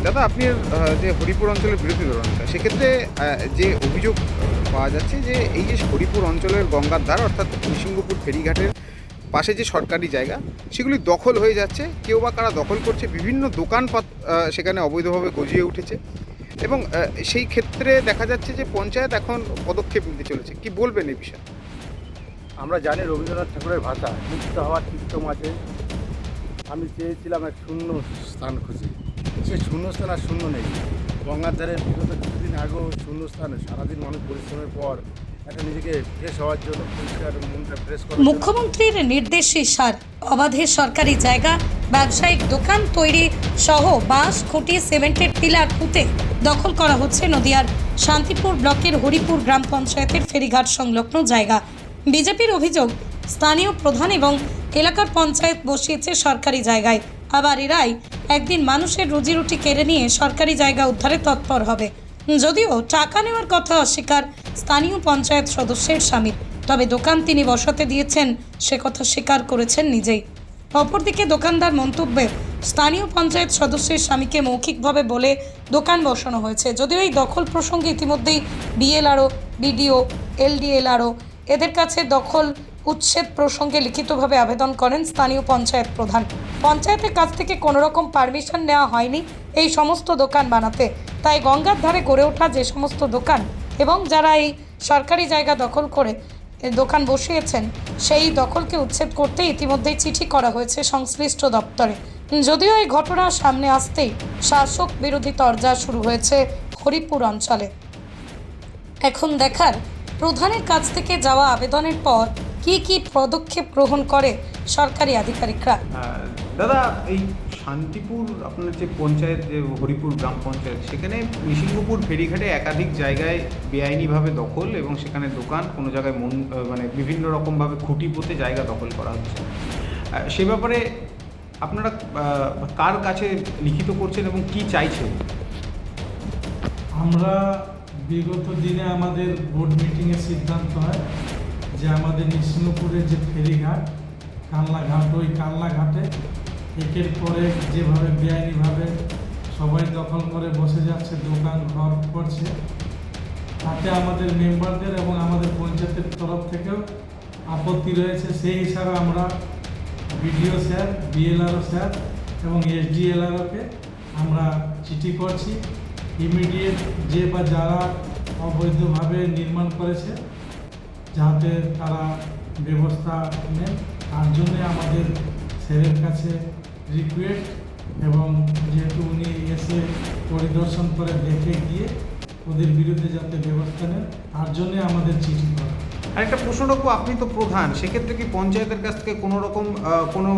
দাদা আপনি যে হরিপুর অঞ্চলের বিরোধী দলনেতা সেক্ষেত্রে যে অভিযোগ পাওয়া যাচ্ছে যে এই যে হরিপুর অঞ্চলের গঙ্গার ধার অর্থাৎ নিসিংহপুর ফেরিঘাটের পাশে যে সরকারি জায়গা সেগুলি দখল হয়ে যাচ্ছে, কেউ বা কারা দখল করছে, বিভিন্ন দোকানপাট সেখানে অবৈধভাবে গজিয়ে উঠেছে এবং সেই ক্ষেত্রে দেখা যাচ্ছে যে পঞ্চায়েত এখন পদক্ষেপ নিতে চলেছে। কি বলবেন এই বিষয়ে? আমরা জানি রবীন্দ্রনাথ ঠাকুরের ভাষা মুক্ত হওয়ার চিত্ত মাঝে আমি চেয়েছিলাম এক শূন্য স্থান খুঁজে, সে শূন্য স্থান আর শূন্য নেই। গঙ্গার ধারে বিগত কিছুদিন আগেও শূন্য স্থানে সারাদিন মানুষ পরিশ্রমের পর একটা নিজেকে ফ্রেশ হওয়ার জন্য পরিষ্কার মনটা ফ্রেশ করার জন্য মুখ্যমন্ত্রীর নির্দেশে সার অবাধে সরকারি জায়গা, ব্যবসায়িক দোকান তৈরি সহ বাঁশ, খুঁটি, সিমেন্টের পিলার পুঁতে দখল করা হচ্ছে নদিয়ার শান্তিপুর ব্লকের হরিপুর গ্রাম পঞ্চায়েতের ফেরিঘাট সংলগ্ন জায়গা। বিজেপির অভিযোগ, স্থানীয় প্রধান এবং এলাকার পঞ্চায়েত বসিয়েছে সরকারি জায়গায়, আবার এরাই একদিন মানুষের রুজিরুটি কেড়ে নিয়ে সরকারি জায়গা উদ্ধারে তৎপর হবে। যদিও টাকা নেওয়ার কথা অস্বীকার স্থানীয় পঞ্চায়েত সদস্যের স্বামীর, তবে দোকান তিনি বসাতে দিয়েছেন সে কথা স্বীকার করেছেন নিজেই। অপরদিকে দোকানদার মন্তব্যে স্থানীয় পঞ্চায়েত সদস্যের স্বামীকে মৌখিকভাবে বলে দোকান বসানো হয়েছে। যদিও এই দখল প্রসঙ্গে ইতিমধ্যেই বিএলআরও, বিডিও, এলডিএলআরও এদের কাছে দখল উচ্ছেদ প্রসঙ্গে লিখিতভাবে আবেদন করেন স্থানীয় পঞ্চায়েত প্রধান। পঞ্চায়েতের কাছ থেকে কোনো রকম পারমিশন নেওয়া হয়নি এই সমস্ত দোকান বানাতে, তাই গঙ্গার ধারে গড়ে ওঠা যে সমস্ত দোকান এবং যারা এই সরকারি জায়গা দখল করে দোকান বসিয়েছেন সেই দখলকে উচ্ছেদ করতে ইতিমধ্যেই চিঠি করা হয়েছে সংশ্লিষ্ট দপ্তরে। যদিও এই ঘটনা সামনে আসতেই শাসক বিরোধী তরজা শুরু হয়েছে হরিপুর অঞ্চলে। এখন দেখার প্রধানের কাছ থেকে যাওয়া আবেদনের পর কি পদক্ষেপ গ্রহণ করে সরকারি আধিকারিকরা। দাদা এই শান্তিপুর আপনার যে পঞ্চায়েত, যে হরিপুর গ্রাম পঞ্চায়েত, সেখানে নিসিংহপুর ফেরিঘাটে একাধিক জায়গায় বেআইনিভাবে দখল এবং সেখানে দোকান, কোনো জায়গায় মানে বিভিন্ন রকমভাবে খুঁটি পুঁতে জায়গা দখল করা হচ্ছে। সে ব্যাপারে আপনারা কার কাছে লিখিত করছেন এবং কি চাইছেন? আমরা বিগত দিনে আমাদের বোর্ড মিটিংয়ে সিদ্ধান্ত হয় যে আমাদের নিসিংহপুরের যে ফেরিঘাট কানলাঘাট, ওই কানলাঘাটে একের পরে যেভাবে বেআইনিভাবে সবাই দখল করে বসে যাচ্ছে, দোকান ঘর করছে, তাতে আমাদের মেম্বারদের এবং আমাদের পঞ্চায়েতের তরফ থেকেও আপত্তি রয়েছে। সেই হিসাবে আমরা বিডিও স্যার, বিএলআরও স্যার এবং এসডিএলআরওকে আমরা চিঠি করছি ইমিডিয়েট যে বা যারা অবৈধভাবে নির্মাণ করেছে যাতে তারা ব্যবস্থা নেন, তার জন্যে আমাদের স্যারের কাছে রিকোয়েস্ট, এবং যেহেতু উনি এসে পরিদর্শন করে দেখে গিয়ে ওদের বিরুদ্ধে যাতে ব্যবস্থা নেন তার জন্যে আমাদের চিঠি করা। আরেকটা প্রশ্ন রাখবো, আপনি তো প্রধান, সেক্ষেত্রে কি পঞ্চায়েতের কাছ থেকে কোনো রকম কোনো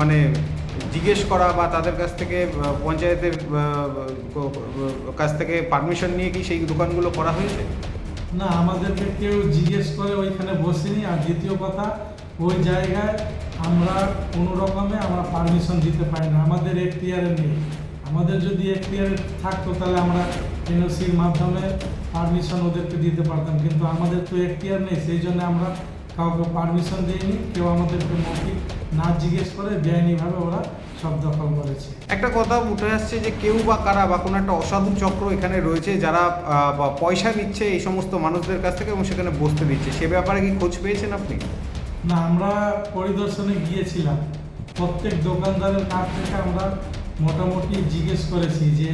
মানে জিজ্ঞেস করা বা তাদের কাছ থেকে পঞ্চায়েতের কাছ থেকে পারমিশন নিয়ে কি সেই দোকানগুলো করা হয়েছে? না, আমাদেরকে কেউ জিজ্ঞেস করে ওইখানে বসিনি। আর দ্বিতীয় কথা, ওই জায়গায় আমরা কোনো রকমে আমরা পারমিশন দিতে পারি না, আমাদের এখতিয়ারে নেই। আমাদের যদি এখতিয়ারে থাকতো তাহলে আমরা এনওসির মাধ্যমে পারমিশন ওদেরকে দিতে পারতাম, কিন্তু আমাদের তো এখতিয়ার নেই, সেই জন্য আমরা কাউকে পারমিশন দিইনি। কেউ আমাদেরকে মৌখিক না জিজ্ঞেস করে বেআইনিভাবে ওরা সব দখল করেছে। একটা কথা উঠে আসছে যে কেউ বা কারা বা কোনো একটা অসাধু চক্র এখানে রয়েছে যারা পয়সা নিচ্ছে এই সমস্ত মানুষদের কাছ থেকে এবং সেখানে বসতে দিচ্ছে, সে ব্যাপারে কি খোঁজ পেয়েছেন আপনি? না, আমরা পরিদর্শনে গিয়েছিলাম, প্রত্যেক দোকানদারের কাছ থেকে আমরা মোটামুটি জিজ্ঞেস করেছি যে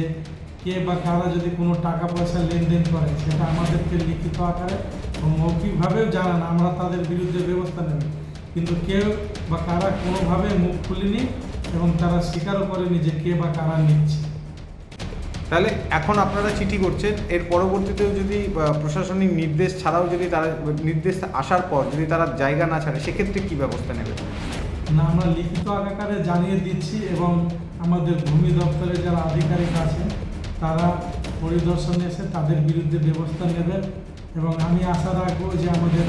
কে বা কারা যদি কোনো টাকা পয়সা লেনদেন করে সেটা আমাদেরকে লিখিত আকারে ও মৌখিকভাবেও জানান, আমরা তাদের বিরুদ্ধে ব্যবস্থা নেব। কিন্তু কেউ বা কারা কোনোভাবে মুখ খুলিনি এবং তারা স্বীকারও করেনি যে কে বা কারা নিচ্ছে। তাহলে এখন আপনারা চিঠি করছেন, এর পরবর্তীতেও যদি প্রশাসনিক নির্দেশ ছাড়াও যদি তারা নির্দেশ আসার পর যদি তারা জায়গা না ছাড়ে সেক্ষেত্রে কী ব্যবস্থা নেবে? না, আমরা লিখিত আকারে জানিয়ে দিচ্ছি এবং আমাদের ভূমি দপ্তরে যারা আধিকারিক আছেন তারা পরিদর্শনে এসে তাদের বিরুদ্ধে ব্যবস্থা নেবেন। এবং আমি আশা রাখবো যে আমাদের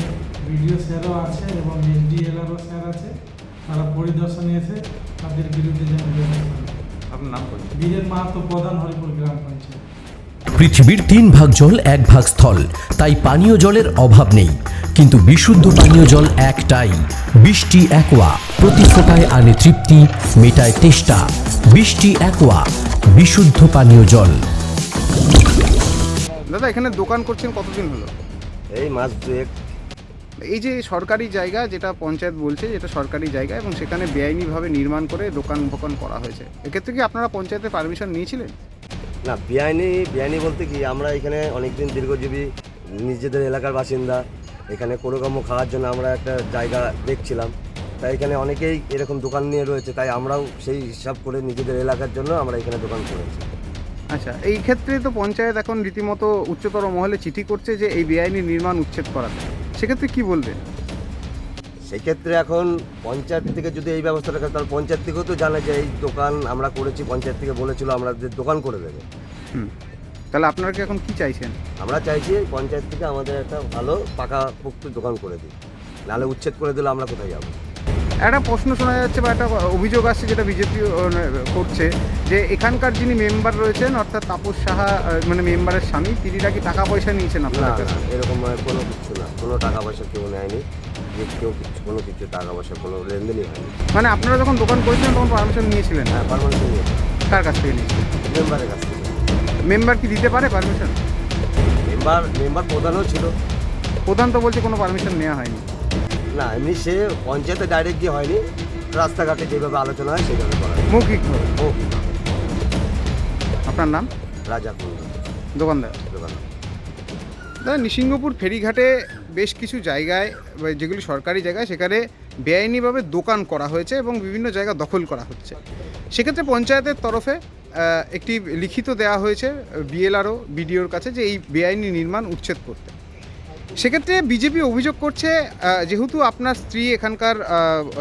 বিডিও স্যারও আছে এবং এসডিএলআরও স্যার আছে, তারা পরিদর্শনে এসে তাদের বিরুদ্ধে যেন ব্যবস্থা নেন। আপনার নাম বলুন। বীরেন মাহাতো, প্রধান, হরিপুর গ্রাম পঞ্চায়েত। পৃথিবীর 3 ভাগ জল 1 ভাগ স্থল, তাই পানীয় জলের অভাব নেই। কিন্তু বিশুদ্ধ পানীয় জল একটাই, বৃষ্টি অ্যাকোয়া। প্রতি ফোঁটায় আনে তৃপ্তি, মেটায় তেষ্টা। বৃষ্টি অ্যাকোয়া, বিশুদ্ধ পানীয় জল। দাদা এখানে দোকান করছেন কতদিন হলো? এই মাস দুয়েক। এই যে সরকারি জায়গা, যেটা পঞ্চায়েত বলছে যেটা সরকারি জায়গা, এবং সেখানে বেআইনিভাবে নির্মাণ করে দোকান ফোকান করা হয়েছে, এক্ষেত্রে কি আপনারা পঞ্চায়েতের পারমিশন নিয়েছিলেন? না, বেআইনি বলতে কি, আমরা এখানে অনেকদিন দীর্ঘজীবী নিজেদের এলাকার বাসিন্দা। এখানে কোনো কর্ম খাওয়ার জন্য আমরা একটা জায়গা দেখছিলাম, তাই এখানে অনেকেই এরকম দোকান নিয়ে রয়েছে, তাই আমরাও সেই হিসাব করে নিজেদের এলাকার জন্য আমরা এখানে দোকান করেছি। আচ্ছা, এই ক্ষেত্রে তো পঞ্চায়েত এখন রীতিমতো উচ্চতর মহলে চিঠি করছে যে এই বেআইনি নির্মাণ উচ্ছেদ করাতে, সেক্ষেত্রে কি বলবেন? সেক্ষেত্রে এখন পঞ্চায়েত থেকে যদি এই ব্যবস্থাটা করে, তাহলে পঞ্চায়েত থেকেও তো জানে যে এই দোকান আমরা করেছি, পঞ্চায়েত থেকে বলেছিল আমাদের দোকান করে দেবে। তাহলে আপনারা কি এখন কি চাইছেন? আমরা চাইছি পঞ্চায়েত থেকে আমাদের একটা ভালো পাকাপোক্ত দোকান করে দিই, নাহলে উচ্ছেদ করে দিলে আমরা কোথায় যাবো? একটা প্রশ্ন শোনা যাচ্ছে বা একটা অভিযোগ আসছে, যেটা বিজেপি করছে, যে এখানকার যিনি মেম্বার রয়েছেন অর্থাৎ তাপস সাহা, মানে মেম্বারের স্বামী, তিনি নাকি টাকা পয়সা নিয়েছেন না আপনার না, কাছে। এরকম কোনো কিছু না, কোনো টাকা পয়সা কেউ নেয়নি, যে কেউ কোনো কিছু টাকা পয়সা কোনো লেনদেনই হয়নি। মানে আপনারা যখন দোকান করেছিলেন তখন পারমিশন নিয়েছিলেন? হ্যাঁ, পারমিশন নিয়েছি কার কাছ থেকে নিয়েছিলেন? মেম্বারের কাছ থেকে। মেম্বার কি দিতে পারে পারমিশন? মেম্বার প্রধানও ছিল। প্রধান তো বলছে কোনো পারমিশন নেওয়া হয়নি। না, এমনি সে পঞ্চায়েতে ডাইরেক্ট গিয়ে হয়নি, রাস্তাঘাটে যেভাবে আলোচনা হয় সেইভাবে করা হয়। মৌখিকভাবে। মৌখিকভাবে। আপনার নাম? রাজা কুন্ডু দোকানদার। দোকান। দাদা, নৃসিংহপুর ফেরিঘাটে বেশ কিছু জায়গায়, যেগুলি সরকারি জায়গায়, সেখানে বেআইনিভাবে দোকান করা হয়েছে এবং বিভিন্ন জায়গা দখল করা হচ্ছে। সেক্ষেত্রে পঞ্চায়েতের তরফে একটি লিখিত দেওয়া হয়েছে বিএলআরও বিডিওর কাছে যে এই বেআইনি নির্মাণ উচ্ছেদ করতে। সেক্ষেত্রে বিজেপি অভিযোগ করছে, যেহেতু আপনার স্ত্রী এখানকার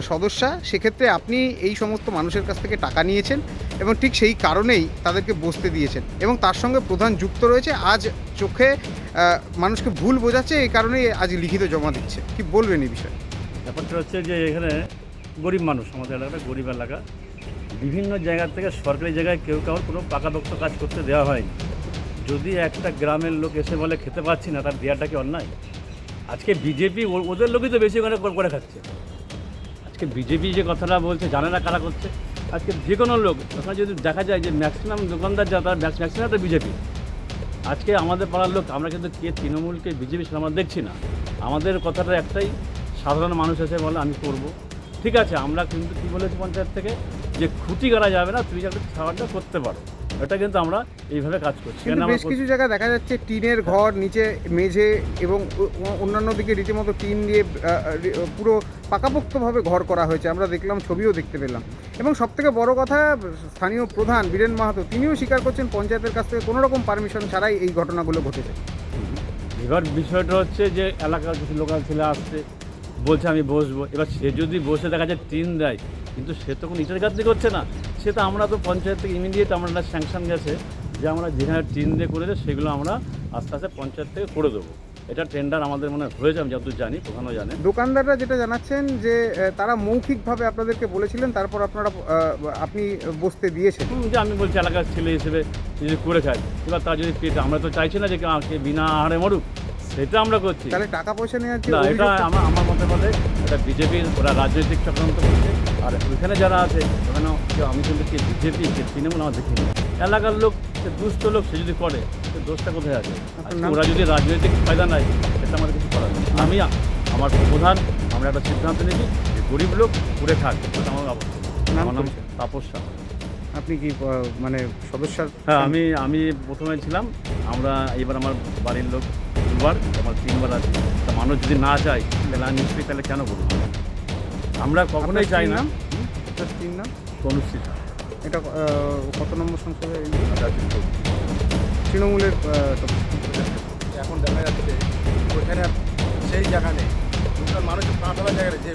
সদস্যা, সেক্ষেত্রে আপনি এই সমস্ত মানুষের কাছ থেকে টাকা নিয়েছেন এবং ঠিক সেই কারণেই তাদেরকে বসতে দিয়েছেন, এবং তার সঙ্গে প্রধান যুক্ত রয়েছে। আজ চোখে মানুষকে ভুল বোঝাচ্ছে, এই কারণেই আজ লিখিত জমা দিচ্ছে। কি বলবেন এই বিষয়ে? ব্যাপারটা হচ্ছে যে এখানে গরিব মানুষ, আমাদের এলাকাটা গরিব এলাকা। বিভিন্ন জায়গা থেকে সরকারি জায়গায় কেউ কারোর কোনো পাকাপোক্ত কাজ করতে দেওয়া হয়নি। যদি একটা গ্রামের লোক এসে বলে খেতে পাচ্ছি না, তার দেওয়াটা কি অন্যায়? আজকে বিজেপি ওদের লোকই তো বেশি ওখানে করে খাচ্ছে। আজকে বিজেপি যে কথাটা বলছে, জানে না কারা করছে। আজকে যে কোনো লোক ওখানে যদি দেখা যায় যে ম্যাক্সিমাম দোকানদার যা, তার ম্যাক্সিমাম তো বিজেপি। আজকে আমাদের পাড়ার লোক, আমরা কিন্তু কে তৃণমূলকে বিজেপি সেটা আমরা দেখছি না। আমাদের কথাটা একটাই, সাধারণ মানুষ এসে বলে আমি করব, ঠিক আছে। আমরা কিন্তু কী বলেছি পঞ্চায়েত থেকে, যে খুঁটি করা যাবে না, তুমি যাতে ছাড়াটা করতে পারো, এটা কিন্তু আমরা এইভাবে কাজ করছি। কিন্তু বেশ কিছু জায়গায় দেখা যাচ্ছে টিনের ঘর, নিচে মেঝে, এবং অন্যান্য দিকে রীতিমতো টিন দিয়ে পুরো পাকাপোক্তভাবে ঘর করা হয়েছে। আমরা দেখলাম, ছবিও দেখতে পেলাম। এবং সবথেকে বড় কথা, স্থানীয় প্রধান বীরেন মাহাতো তিনিও স্বীকার করছেন পঞ্চায়েতের কাছ থেকে কোনো রকম পারমিশন ছাড়াই এই ঘটনাগুলো ঘটেছে। এবার বিষয়টা হচ্ছে যে এলাকার কিছু লোকাল ছেলে আসছে, বলছে আমি বসবো। এবার সে যদি বসে দেখা যায় টিন দেয়, কিন্তু সে তো কোনো ইটের কাজ করছে না। সে তো, আমরা তো পঞ্চায়েত থেকে ইমিডিয়েট আমরা স্যাংশন গেছে যে আমরা যেখানে টিন দিয়ে করেছে সেগুলো আমরা আস্তে আস্তে পঞ্চায়েত থেকে করে দেবো। এটা টেন্ডার আমাদের মনে হয়েছে, আমি যতদূর জানি, প্রধানও জানে। দোকানদাররা যেটা জানাচ্ছেন যে তারা মৌখিকভাবে আপনাদেরকে বলেছিলেন, তারপর আপনি বসতে দিয়েছেন। যে আমি বলছি এলাকার ছেলে হিসেবে যদি করে খাই, এবার তার যদি পেট, আমরা তো চাইছি না যে বিনা আহারে মরুক, সেটা আমরা করছি। তাহলে টাকা পয়সা নেওয়ার যে না, এটা আমার মতে এটা বিজেপির, ওরা রাজনৈতিক চক্রান্ত করছে। আর ওইখানে যারা আছে ওখানে আমি কিন্তু কে বিজেপি কে তৃণমূল আমার দেখিনি। এলাকার লোক, সে দুস্থ লোক, সে যদি করে, সে দোষটা কোথায় আছে? ওরা যদি রাজনৈতিক ফায়দা নেয়, সেটা আমাদের কিছু করার নেই। আমি আমার প্রধান, আমরা একটা সিদ্ধান্ত নিয়েছি যে গরিব লোক ঘুরে থাক, সেটা আমার অবস্থা। আমার নাম তাপস সাহা। আপনি কি মানে সদস্যার? হ্যাঁ, আমি প্রথমে ছিলাম। আমরা এবার আমার বাড়ির লোক দুবার, আমার 3বার আছে। তা মানুষ যদি না চায়, তাহলে আমি নিশ্চয়ই, তাহলে কেন বলবো? আমরা কখনোই চাই না। তিন নাম অনুষ্ঠিত। এটা কত নম্বর সংসদে? তৃণমূলের এখন দেখা যাচ্ছে ওইখানে সেই জায়গা নেই, ওখানে মানুষের পা ফেলার জায়গা নেই। যে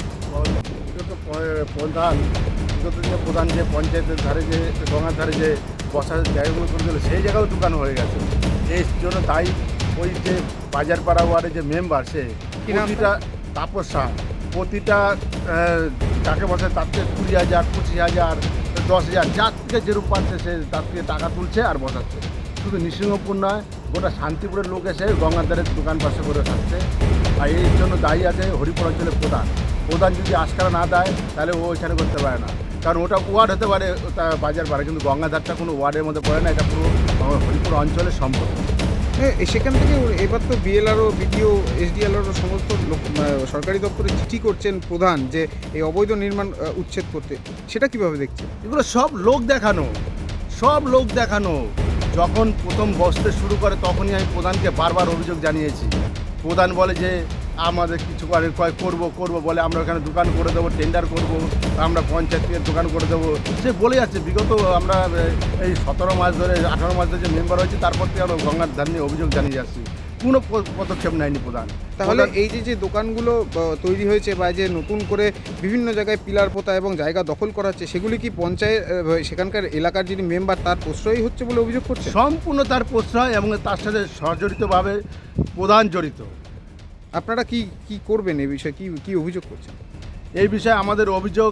প্রধান যে পঞ্চায়েতের ধারে, যে গঙ্গার ধারে যে বসার জায়গাগুলো করে দিল, সেই জায়গাও দোকান হয়ে গেছে। এই জন্য তাই ওই যে বাজারপাড়া ওয়ার্ডে যে মেম্বার, সে প্রতিটা তাপস সাহা, প্রতিটা যাকে বসে তার থেকে 20,000, 25,000, 10,000, যার থেকে যেরূপ পাচ্ছে সে তার থেকে টাকা তুলছে আর বসাচ্ছে। শুধু নৃসিংহপুর নয়, গোটা শান্তিপুরের লোক এসে গঙ্গার ধারে দোকান পাশে করে খাচ্ছে। আর এই জন্য দায়ী আছে হরিপুর অঞ্চলের প্রধান। প্রধান যদি আশকারা না দেয়, তাহলে ও ওইখানে করতে পারে না। কারণ ওটা ওয়ার্ড হতে পারে, ওটা বাজার পারে, কিন্তু গঙ্গাধারটা কোনো ওয়ার্ডের মধ্যে পড়ে না, এটা পুরো আমার হরিপুর অঞ্চলের সম্পদ। সেখান থেকে এবার তো বিএলআরও, বিডিও, এসডিএলআরও সমস্ত সরকারি দপ্তরে চিঠি করছেন প্রধান যে এই অবৈধ নির্মাণ উচ্ছেদ করতে, সেটা কিভাবে দেখছেন? এগুলো সব লোক দেখানো। যখন প্রথম বসতে শুরু করে তখনই আমি প্রধানকে বারবার অভিযোগ জানিয়েছি। প্রধান বলে যে আমাদের কিছু করবো বলে, আমরা ওখানে দোকান করে দেবো, টেন্ডার করবো, আমরা পঞ্চায়েত থেকে দোকান করে দেবো, সে বলে যাচ্ছে। বিগত আমরা এই 17 মাস ধরে 18 মাস ধরে যে মেম্বার হয়েছে, তারপর থেকে আমরা গঙ্গার ধার নিয়ে অভিযোগ জানিয়ে যাচ্ছি, কোনো পদক্ষেপ নেয়নি প্রধান। তাহলে এই যে দোকানগুলো তৈরি হয়েছে বা যে নতুন করে বিভিন্ন জায়গায় পিলার পোতা এবং জায়গা দখল করা হচ্ছে, সেগুলি কি পঞ্চায়েত সেখানকার এলাকার যিনি মেম্বার তার প্রশ্রয়ই হচ্ছে বলে অভিযোগ করছে? সম্পূর্ণ তার প্রশ্রয় এবং তার সাথে সহজড়িতভাবে প্রধান জড়িত। আপনারা কি করবেন এই বিষয়ে, কি অভিযোগ করছেন? এই বিষয়ে আমাদের অভিযোগ,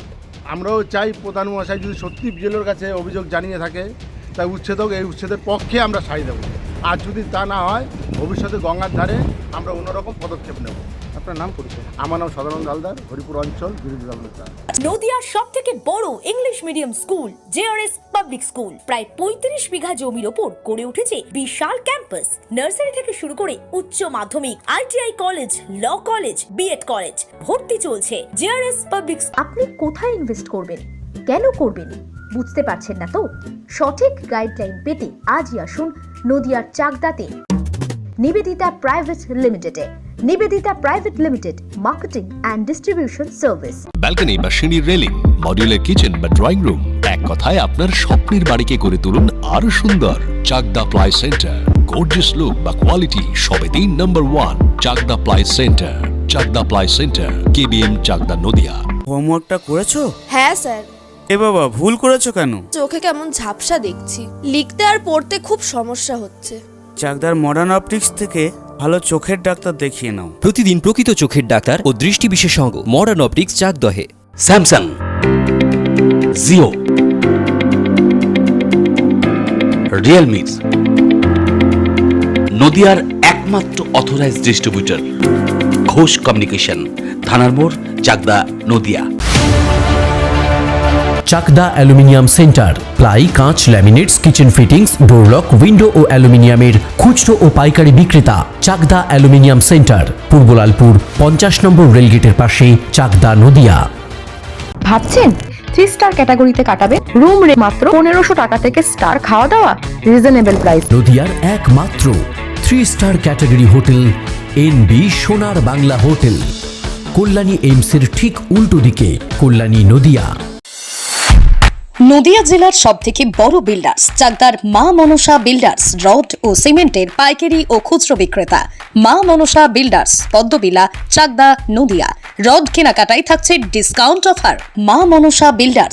আমরাও চাই প্রধান মহাশয় যদি সত্যি বিএলওর কাছে অভিযোগ জানিয়ে থাকে তাই উচ্ছেদ হোক, এই উচ্ছেদের পক্ষে আমরা সাই দেবো। আর যদি তা না হয় ভবিষ্যতে গঙ্গার ধারে আমরা অন্যরকম পদক্ষেপ নেব। আপনার নাম পরিচয়? আমার নাম সদানন্দ হালদার, হরিপুর অঞ্চল বিরোধী দল নেতা। নদিয়ার সবথেকে বড় English medium school JRS public school প্রায় 35 বিঘা জমির ওপর গড়ে উঠেছে বিশাল ক্যাম্পাস। নার্সারি থেকে শুরু করে উচ্চ মাধ্যমিক, ITI college, law college, BEd college, ভর্তি চলছে। JRS public. আপনি কোথায় ইনভেস্ট করবেন, কেন করবেন, বুঝতে পারছেন না তো? সঠিক গাইডলাইন পেতে আজই আসুন নদিয়ার চাকদাতে নিবেদিতা প্রাইভেট লিমিটেডে। Nivedita private limited, marketing and distribution service. Balcony বা সিঁড়ির রেলিং, মডিউলার কিচেন বা ড্রয়িং রুম, এক কথায় আপনার স্বপ্নের বাড়িকে করে তুলুন আরো সুন্দর। Chakda ply centre, gorgeous look বা কোয়ালিটি সবে 3 number 1 Chakda ply centre. Chakda ply centre, KBM, Chakda, Nadia. হোমওয়ার্কটা করেছো? হ্যাঁ স্যার। এ বাবা, ভুল করেছো কেন? চোখে কেমন ঝাপসা দেখছি, লিখতে আর পড়তে খুব সমস্যা হচ্ছে। চাকদার মডার্ন অপটিক্স থেকে ভালো চোখের ডাক্তার দেখিয়ে নাও। প্রতিদিন প্রকৃত চোখের ডাক্তার ও দৃষ্টি বিশেষজ্ঞ মডার্ন অপটিক্স চাকদহে। স্যামসাং, জিও, রিয়েলমি, নদিয়ার একমাত্র অথরাইজড ডিস্ট্রিবিউটর ঘোষ কমিউনিকেশন, থানার মোড়, চাকদা, নদিয়া। চাকদা অ্যালুমিনিয়াম সেন্টার, প্লাই, কাঁচ, laminates, kitchen fittings, door lock, window ও অ্যালুমিনিয়ামের খুচরো ও পাইকারি বিক্রেতা। চাকদা অ্যালুমিনিয়াম সেন্টার, পূর্ব লালপুর 50 নম্বর রেলগেটের পাশে, চাকদা, নদিয়া। ভাবছেন 3 স্টার ক্যাটাগরিতে কাটাবেন? রুম রে মাত্র 1500 টাকা থেকে স্টার, খাওয়া দাওয়া রিজনেবল প্রাইস। নদিয়ার একমাত্র 3 স্টার ক্যাটাগরি হোটেল এনবি সোনার বাংলা হোটেল, কল্যাণী এইমসের ঠিক উল্টো দিকে, কল্যাণী, নদিয়া। নদিয়া জেলার সবথেকে বড় বিল্ডার্স চাকদার মা মনসা বিল্ডার্স, রড ও সিমেন্টের পাইকারি ও খুচরো বিক্রেতা। মা মনসা বিল্ডার্স, পদ্মবিলা, চাকদা, নদিয়া। রড কেনাকাটায় থাকছে ডিসকাউন্ট অফার। মা মনসা বিল্ডার্স।